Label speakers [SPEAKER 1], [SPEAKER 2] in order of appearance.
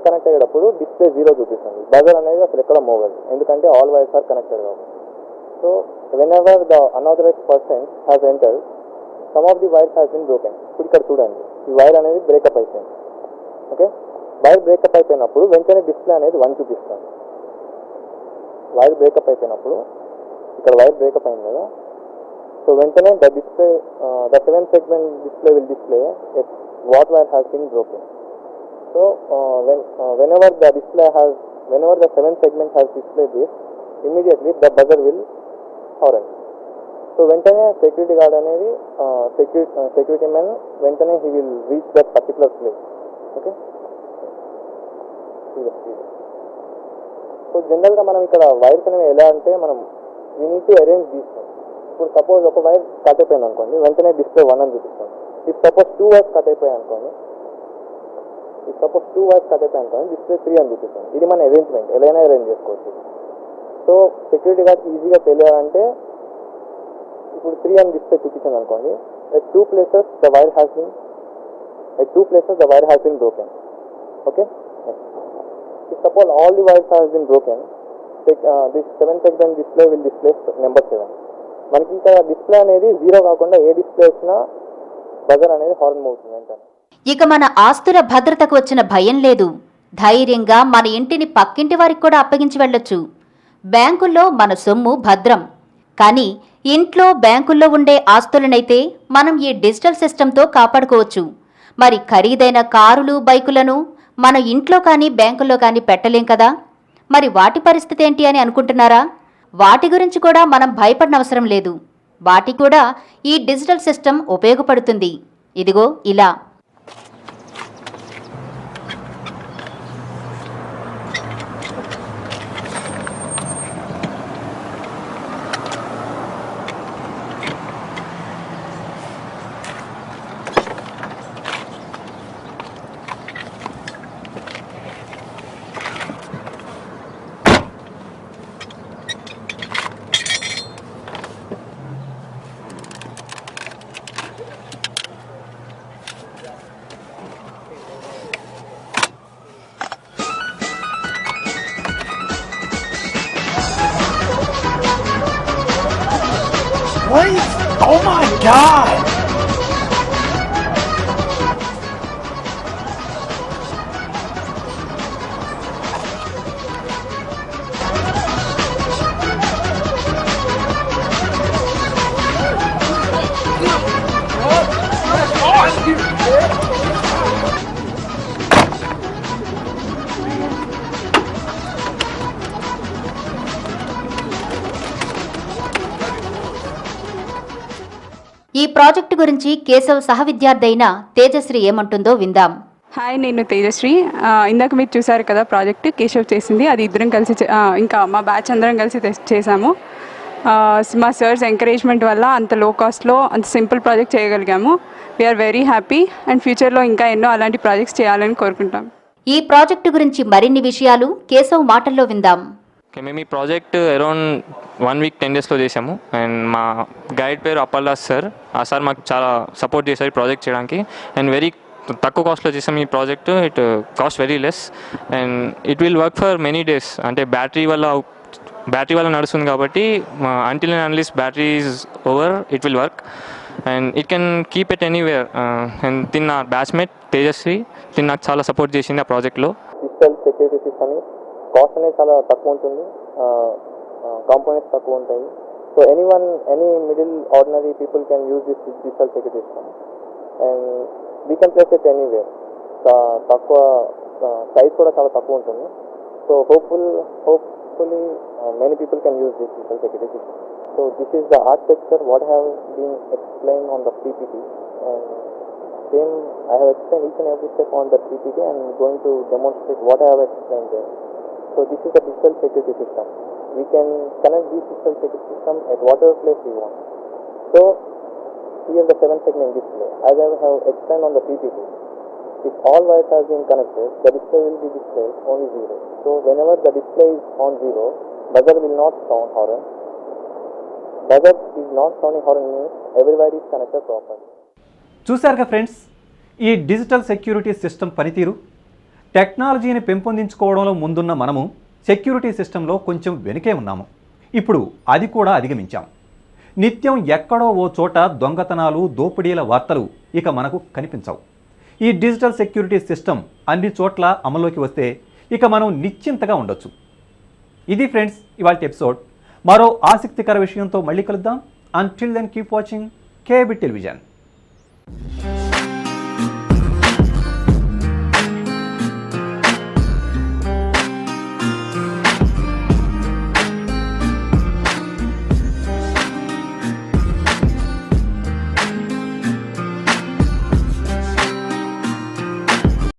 [SPEAKER 1] Connect అయ్యేటప్పుడు display 0 చూపిస్తుంది. Buzzer అనేది అసలు ఎక్కడ మోగదు, ఎందుకంటే ఆల్ వైర్స్ ఆర్ కనెక్టెడ్ కాబట్టి. So whenever the unauthorised person has entered, some of the wires has been broken. ఇప్పుడు ఇక్కడ చూడండి, ఈ వైర్ అనేది బ్రేకప్ అయిపోయింది. ఓకే, వైర్ బ్రేకప్ అయిపోయినప్పుడు వెంటనే డిస్ప్లే అనేది 1 చూపిస్తుంది. వైర్ బ్రేకప్ అయిపోయినప్పుడు ఇక్కడ వైర్ బ్రేకప్ అయింది కదా, సో వెంటనే the display the 7 segment display will display what wire has been broken. So whenever the 7 segment has displayed this, immediately the buzzer will horn. So వెంటనే security guard అనేది security man వెంటనే he will reach that particular place. Okay, so జనరల్గా మనం ఇక్కడ wires అనేవి ఎలా అంటే మనం we need to arrange these. ఇప్పుడు సపోజ్ ఒక వైర్ కట్ అయిపోయింది అనుకోండి, వెంటనే డిస్ప్లే 1 అని చూపిస్తుంది. ఇఫ్ సపోజ్ 2 వైర్స్ కట్ అయిపోయాయి అనుకోండి, డిస్ప్లే 3 అని చూపిస్తుంది. ఇది మన అరేంజ్మెంట్, ఎలా అరేంజ్ చేసుకోవచ్చు. సో సెక్యూరిటీ గార్డ్కి ఈజీగా తెలియాలంటే ఇప్పుడు 3 అని డిస్ప్లే చూపించింది అనుకోండి, at two places the wire has been broken. Okay, if suppose all the wires have been broken, this 7 segment display will display number 7. మనకి ఇక్కడ డిస్ప్లే అనేది 0 కాకుండా ఏ డిస్ప్లే వచ్చినా బజర్ అనేది హార్న్ మోగుతుంది వెంటనే.
[SPEAKER 2] ఇక మన ఆస్తుల భద్రతకు వచ్చిన భయం లేదు. ధైర్యంగా మన ఇంటిని పక్కింటి వారికి కూడా అప్పగించి వెళ్ళొచ్చు. బ్యాంకుల్లో మన సొమ్ము భద్రం. కానీ ఇంట్లో బ్యాంకుల్లో ఉండే ఆస్తులనైతే మనం ఈ డిజిటల్ సిస్టంతో కాపాడుకోవచ్చు. మరి ఖరీదైన కారులు, బైకులను మన ఇంట్లో కానీ బ్యాంకుల్లో కానీ పెట్టలేం కదా. మరి వాటి పరిస్థితి ఏంటి అని అనుకుంటున్నారా? వాటి గురించి కూడా మనం భయపడనవసరం లేదు. వాటి కూడా ఈ డిజిటల్ సిస్టమ్ ఉపయోగపడుతుంది. ఇదిగో ఇలా.
[SPEAKER 3] Oh my God!
[SPEAKER 2] ఈ ప్రాజెక్టు గురించి కేశవ్ సహ విద్యార్థి అయిన తేజశ్రీ ఏమంటుందో విందాం.
[SPEAKER 4] హాయ్, నేను తేజశ్రీ. ఇందాక మీరు చూసారు కదా ప్రాజెక్ట్ కేశవ్ చేసింది. అది ఇద్దరం కలిసి ఇంకా మా బ్యాచ్ అందరం కలిసి చేసాము. మా సర్స్ ఎంకరేజ్మెంట్ వల్ల అంత లో కాస్ట్లో అంత సింపుల్ ప్రాజెక్ట్ చేయగలిగాము. వీఆర్ వెరీ హ్యాపీ అండ్ ఫ్యూచర్లో ఇంకా ఎన్నో అలాంటి ప్రాజెక్ట్స్ చేయాలని కోరుకుంటాం.
[SPEAKER 2] ఈ ప్రాజెక్టు గురించి మరిన్ని విషయాలు కేశవ్ మాటల్లో విందాం.
[SPEAKER 5] మేము ఈ ప్రాజెక్ట్ అరౌండ్ 1 week 10 daysలో చేసాము. అండ్ మా గైడ్ పేరు అప్పల్దాస్ సార్. ఆ సార్ మాకు చాలా సపోర్ట్ చేశారు ఈ ప్రాజెక్ట్ చేయడానికి. అండ్ వెరీ తక్కువ కాస్ట్లో చేసాము ఈ project. It cost very less and it will work for many days. అంటే బ్యాటరీ వల్ల నడుస్తుంది కాబట్టి until and unless battery is over it will work and it can keep it anywhere. And తిన్న batchmate Tejaswi నాకు చాలా సపోర్ట్ చేసింది ఆ ప్రాజెక్ట్లో.
[SPEAKER 1] డిజిటల్ సెక్యూరిటీ సిస్టమ్ కాస్ట్ అనేది చాలా తక్కువ ఉంటుంది, కాంపోనెంట్స్ తక్కువ ఉంటాయి. So any middle ordinary people can use this digital security system and we can place it anywhere. తక్కువ సైజ్ కూడా చాలా తక్కువ ఉంటుంది. So hopefully many people can use this digital security system. So this is the architecture what have been explained on the PPT, and same I have explained each and every step on the PPT and going to demonstrate what I have explained there. So this is the digital security system. We can connect this digital security system at whatever place we want. So here the 7 segment display, as I have explained on the PPT, if all wires have been connected, the display will be displayed only 0. So whenever the display is on 0, buzzer will not sound horn. Buzzer is not sounding horn means every wire is connected properly.
[SPEAKER 3] చూసారుగా friends, ఈ digital security system పనితీరు
[SPEAKER 6] టెక్నాలజీని పెంపొందించుకోవడంలో ముందున్న మనము security సిస్టంలో కొంచెం వెనుకే ఉన్నాము. ఇప్పుడు అది కూడా అధిగమించాం. నిత్యం ఎక్కడో ఓ చోట దొంగతనాలు, దోపిడీల వార్తలు ఇక మనకు కనిపించవు. ఈ డిజిటల్ సెక్యూరిటీ సిస్టమ్ అన్ని చోట్ల అమల్లోకి వస్తే ఇక మనం నిశ్చింతగా ఉండొచ్చు. ఇది ఫ్రెండ్స్ ఇవాల్టి ఎపిసోడ్. మరో ఆసక్తికర విషయంతో మళ్ళీ కలుద్దాం. Until then keep watching KB television.